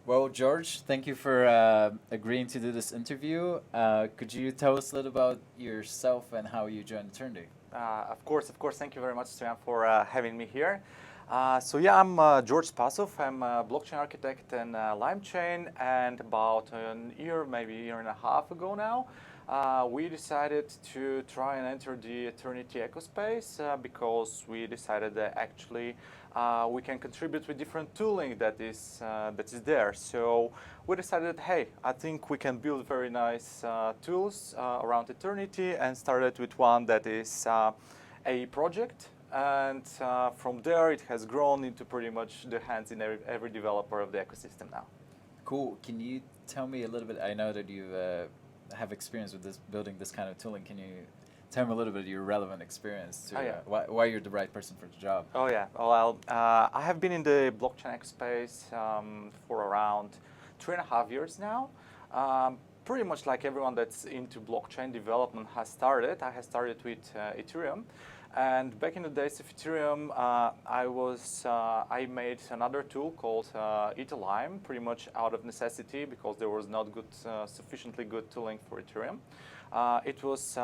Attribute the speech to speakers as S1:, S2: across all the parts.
S1: Well, George, thank you for agreeing to do this interview. Could you tell us a little about yourself and how you joined Eternity?
S2: Of course. Thank you very much, Stoyan, for having me here. So yeah, I'm George Spasov. I'm a blockchain architect in LimeChain, and about maybe a year and a half ago now, we decided to try and enter the Eternity ecospace because we decided that actually we can contribute with different tooling that is there. So we decided, hey, I think we can build very nice tools around Eternity, and started with one that is a project. And from there, it has grown into pretty much the hands in every developer of the ecosystem now.
S1: Cool. Can you tell me a little bit? I know that you have experience with building this kind of tooling. Can you tell me a little bit of your relevant experience to why you're the right person for the job?
S2: Oh yeah. Well, I have been in the blockchain space for around 3.5 years now. Pretty much like everyone that's into blockchain development has started. I have started with Ethereum. And back in the days of Ethereum, I made another tool called Lime, pretty much out of necessity because there was not sufficiently good tooling for Ethereum. It was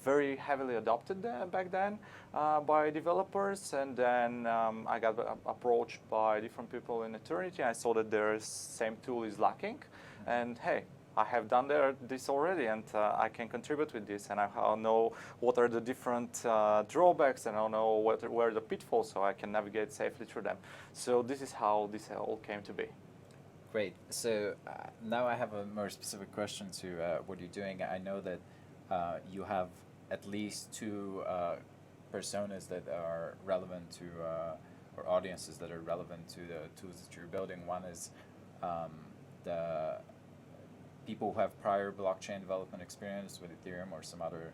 S2: very heavily adopted back then by developers, and then I got approached by different people in Eternity. I saw that their same tool is lacking, and hey, I have done this already, and I can contribute with this, and I know what are the different drawbacks, and I know where are the pitfalls, so I can navigate safely through them. So this is how this all came to be.
S1: Great. So now I have a more specific question to what you're doing. I know that you have at least two personas that are relevant to, or audiences that are relevant to the tools that you're building. One is the people who have prior blockchain development experience with Ethereum or some other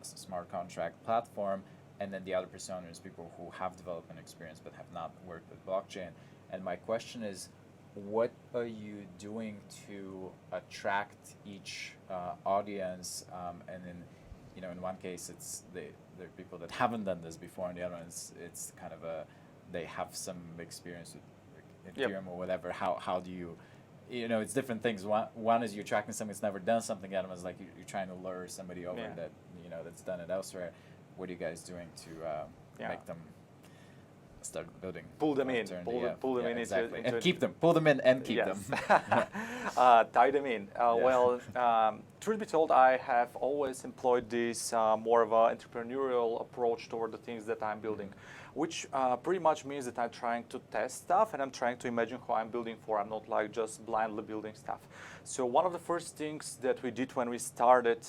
S1: smart contract platform, and then the other persona is people who have development experience but have not worked with blockchain. And my question is, what are you doing to attract each audience? And in one case, there are people that haven't done this before, and the other one it's kind of they have some experience with Ethereum or whatever. How do you? It's different things. One is you're tracking someone that's never done something. The other one is like you're trying to lure somebody over that that's done it elsewhere. What are you guys doing to make them start building?
S2: Pull them in. Pull them in
S1: exactly. And keep them. Pull them in and keep them.
S2: Tie them in. Well, truth be told, I have always employed this more of an entrepreneurial approach toward the things that I'm building, which pretty much means that I'm trying to test stuff and I'm trying to imagine who I'm building for. I'm not like just blindly building stuff. So one of the first things that we did when we started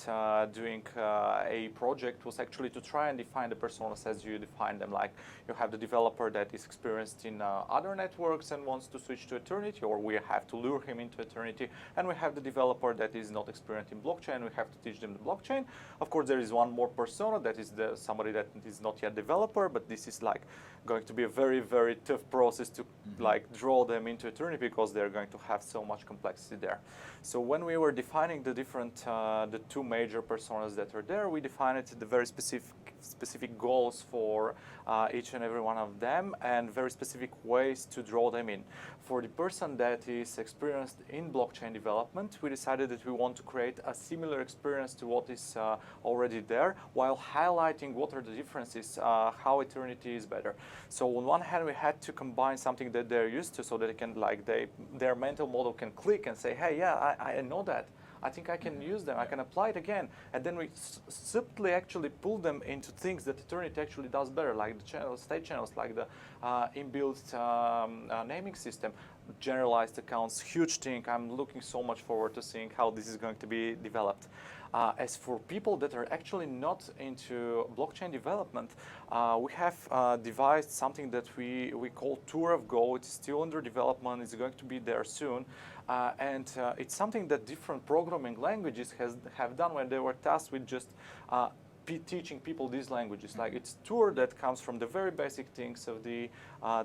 S2: doing a project was actually to try and define the personas as you define them. Like you have the developer that is experienced in other networks and wants to switch to Eternity, or we have to lure him into Eternity. And we have the developer that is not experienced in blockchain. We have to teach them the blockchain. Of course, there is one more persona that is somebody that is not yet developer, but this is like going to be a very, very tough process to like draw them into Eternity because they're going to have so much complexity there. So when we were defining the different, the two major personas that are there, we defined the very specific goals for each and every one of them and very specific ways to draw them in. For the person that is experienced in blockchain development, we decided that we want to create a similar experience to what is already there, while highlighting what are the differences, how Eternity is better. So on one hand, we had to combine something that they're used to so that they can, like, their mental model can click and say, hey, yeah, I know that. I think I can use them, I can apply it again. And then we subtly actually pull them into things that Eternity actually does better, like the state channels, like the inbuilt naming system, generalized accounts, huge thing. I'm looking so much forward to seeing how this is going to be developed. As for people that are actually not into blockchain development, we have devised something that we call Tour of Go. It's still under development. It's going to be there soon. And it's something that different programming languages have done when they were tasked with just teaching people these languages. Like it's tour that comes from the very basic things of the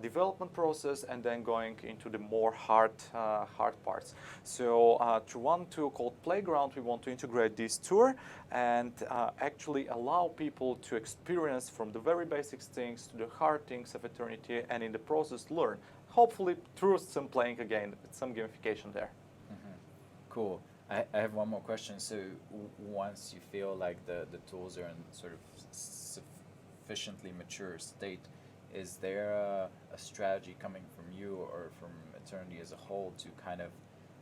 S2: development process and then going into the more hard parts. So through one tool called Playground, we want to integrate this tour and actually allow people to experience from the very basic things to the hard things of Eternity, and in the process learn hopefully through some playing again, some gamification there.
S1: Cool. I have one more question. So once you feel like the tools are in sort of sufficiently mature state, is there a strategy coming from you or from Eternity as a whole to kind of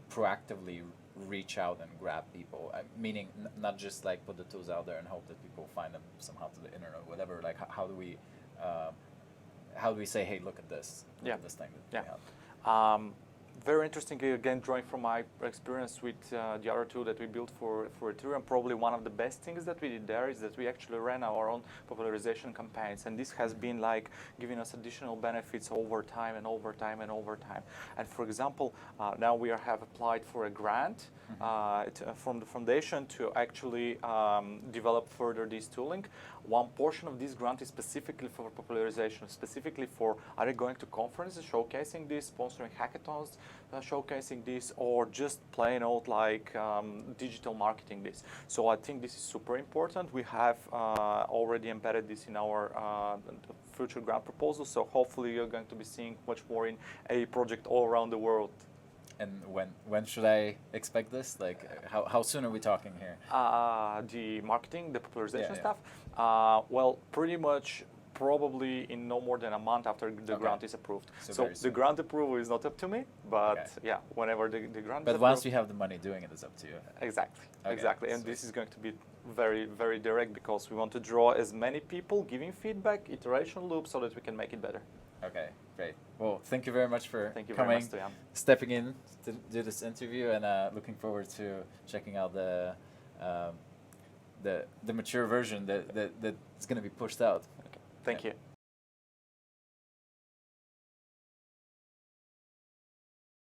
S1: proactively reach out and grab people? Meaning not just like put the tools out there and hope that people find them somehow to the internet or whatever. Like how do we say, hey, look at this, look at this thing that we have?
S2: Very interesting, again, drawing from my experience with the other tool that we built for Ethereum, probably one of the best things that we did there is that we actually ran our own popularization campaigns, and this has been like giving us additional benefits over time and over time and over time. And for example, now we have applied for a grant from the foundation to actually develop further this tooling. One portion of this grant is specifically for popularization, specifically for either going to conferences, showcasing this, sponsoring hackathons, showcasing this, or just plain old like digital marketing this. So I think this is super important. We have already embedded this in our future grant proposal. So hopefully you're going to be seeing much more in a project all around the world.
S1: And when should I expect this? Like, how soon are we talking here?
S2: The marketing, the popularization stuff? Well, pretty much probably in no more than a month after the grant is approved. So the grant approval is not up to me, but yeah, whenever the grant is approved.
S1: But once we have the money, doing it is up to you.
S2: Exactly, exactly. And this is going to be very, very direct because we want to draw as many people giving feedback, iteration loop, so that we can make it better.
S1: Okay, great. Well, thank you very much for coming,
S2: very much, Stoyan.
S1: Stepping in to do this interview, and looking forward to checking out the mature version that's going to be pushed out.
S2: Okay. Thank you.